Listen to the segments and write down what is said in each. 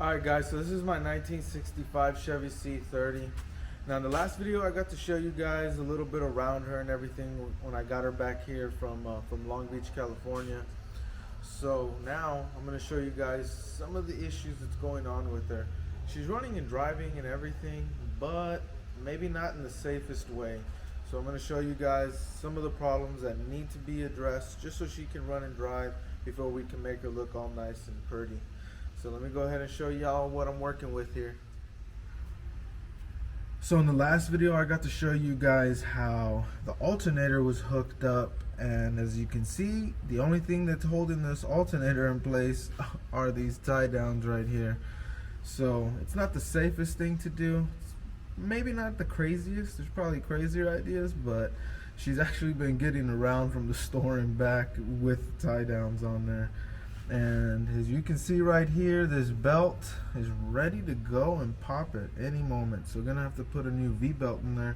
Alright guys, so this is my 1965 Chevy C-30. Now in the last video I got to show you guys a little bit around her and everything when I got her back here from Long Beach, California. So now I'm going to show you guys some of the issues that's going on with her. She's running and driving and everything, but maybe not in the safest way. So I'm going to show you guys some of the problems that need to be addressed just so she can run and drive before we can make her look all nice and pretty. So let me go ahead and show y'all what I'm working with here. So in the last video I got to show you guys how the alternator was hooked up, and as you can see, the only thing that's holding this alternator in place are these tie downs right here. So it's not the safest thing to do. It's maybe not the craziest. There's probably crazier ideas, but she's actually been getting around from the store and back with tie downs on there. And as you can see right here, this belt is ready to go and pop at any moment. So we're gonna have to put a new V-belt in there,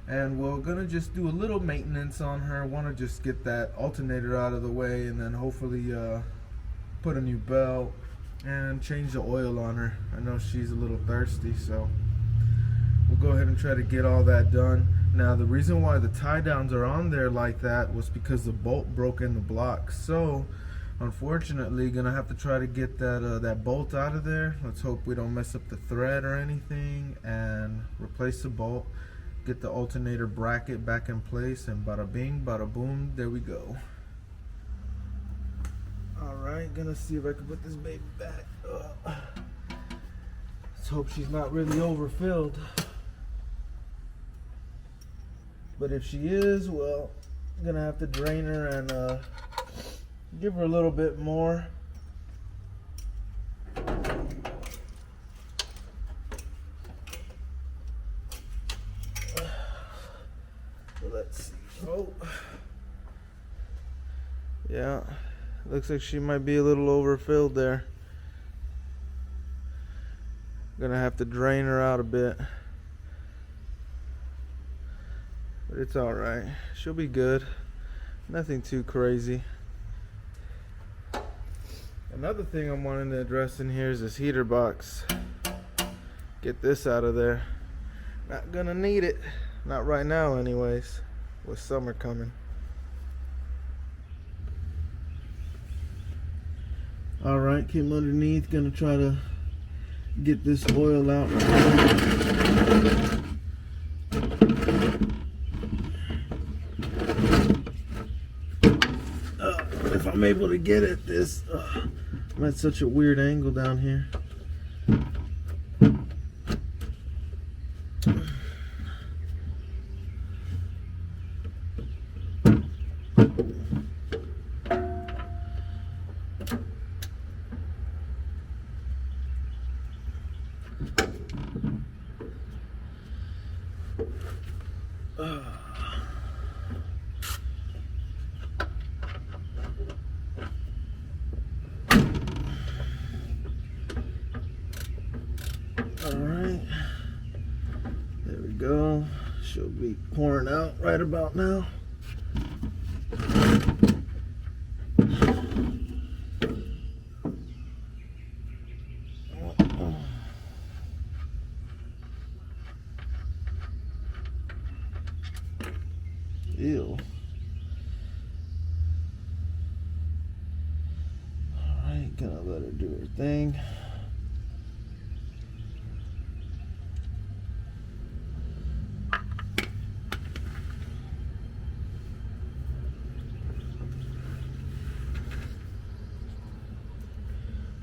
and we're gonna just do a little maintenance on her. Want to just get that alternator out of the way, and then hopefully put a new belt and change the oil on her. I know she's a little thirsty, so we'll go ahead and try to get all that done. Now the reason why the tie downs are on there like that was because the bolt broke in the block. So unfortunately, gonna have to try to get that bolt out of there. Let's hope we don't mess up the thread or anything, and replace the bolt, get the alternator bracket back in place, and bada bing, bada boom, there we go. Alright, gonna see if I can put this baby back up. Let's hope she's not really overfilled. But if she is, well, I'm gonna have to drain her and give her a little bit more. Let's see. Oh, yeah, looks like she might be a little overfilled there. Gonna have to drain her out a bit, but it's all right. She'll be good. Nothing too crazy. Another thing I'm wanting to address in here is this heater box. Get this out of there. Not gonna need it. Not right now anyways, with summer coming. Alright, came underneath, gonna try to get this oil out. If I'm able to get at this, I'm at such a weird angle down here. Alright, there we go. Should be pouring out right about now. Ew. Alright, gonna let her do her thing.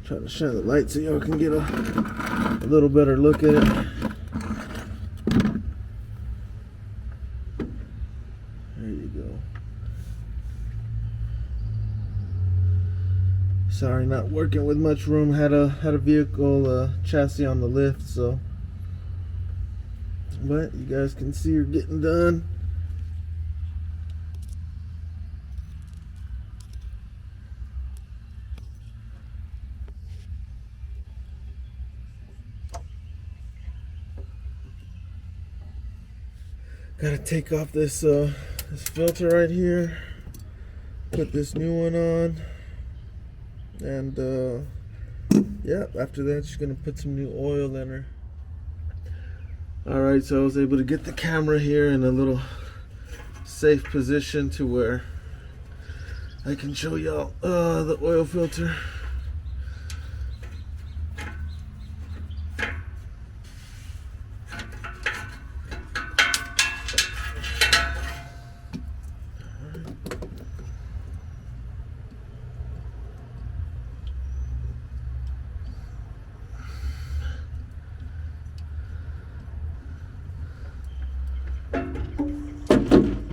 Trying to shine the light so y'all can get a little better look at it. There you go. Sorry, not working with much room. Had a vehicle chassis on the lift, so. But you guys can see her getting done. Gotta take off this filter right here, put this new one on, and Yep, after that she's gonna put some new oil in her. Alright, so I was able to get the camera here in a little safe position to where I can show y'all the oil filter.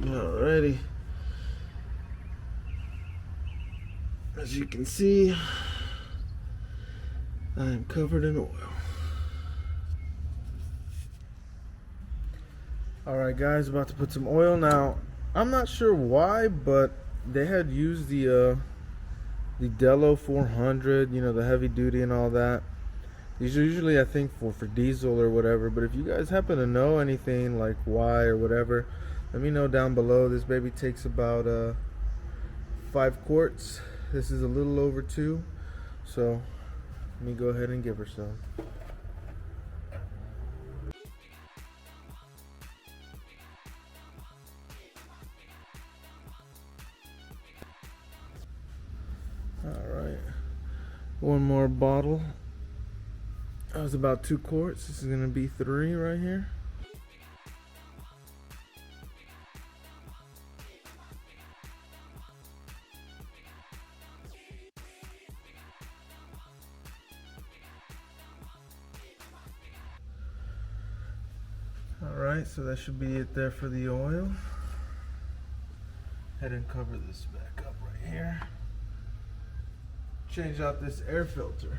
Alrighty. As you can see, I am covered in oil. Alright guys, about to put some oil now. I'm not sure why, but they had used the Delo 400, you know, the heavy duty and all that. These are usually, I think, for diesel or whatever, but if you guys happen to know anything like why or whatever, let me know down below. This baby takes about 5 quarts. This is a little over 2, so let me go ahead and give her some. Alright, one more bottle. That was about 2 quarts. This is going to be 3 right here. Alright, so that should be it there for the oil. Head and cover this back up right here. Change out this air filter.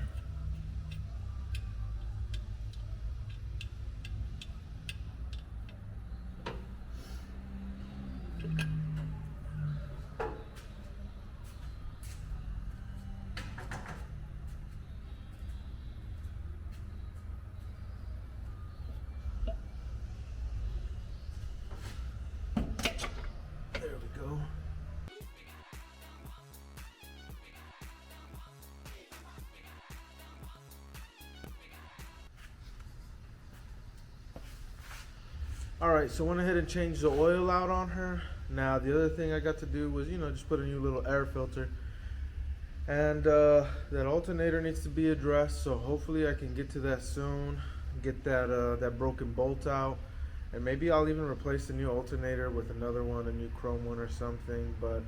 There we go. Alright, so went ahead and changed the oil out on her. Now the other thing I got to do was, you know, just put a new little air filter. And that alternator needs to be addressed, so hopefully I can get to that soon. Get that broken bolt out. And maybe I'll even replace the new alternator with another one, a new chrome one or something. But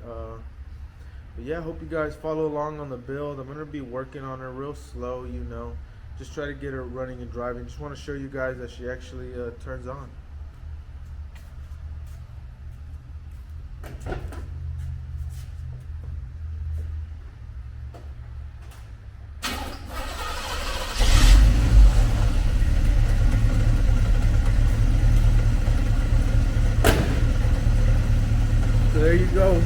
yeah, hope you guys follow along on the build. I'm going to be working on her real slow, you know. Just try to get her running and driving. Just want to show you guys that she actually turns on. So there you go.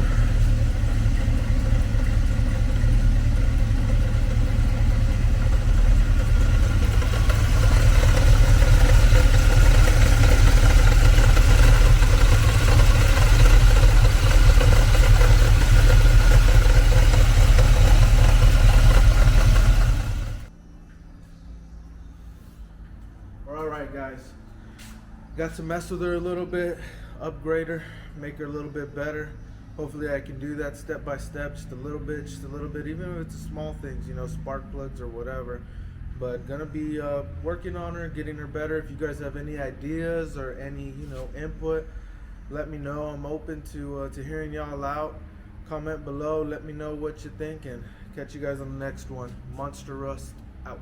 Alright guys, got to mess with her a little bit, upgrade her, make her a little bit better. Hopefully I can do that step by step, just a little bit, even if it's the small things, you know, spark plugs or whatever. But gonna be working on her, getting her better. If you guys have any ideas or any, you know, input, let me know. I'm open to hearing y'all out. Comment below, let me know what you think, and catch you guys on the next one. Monster Rust out.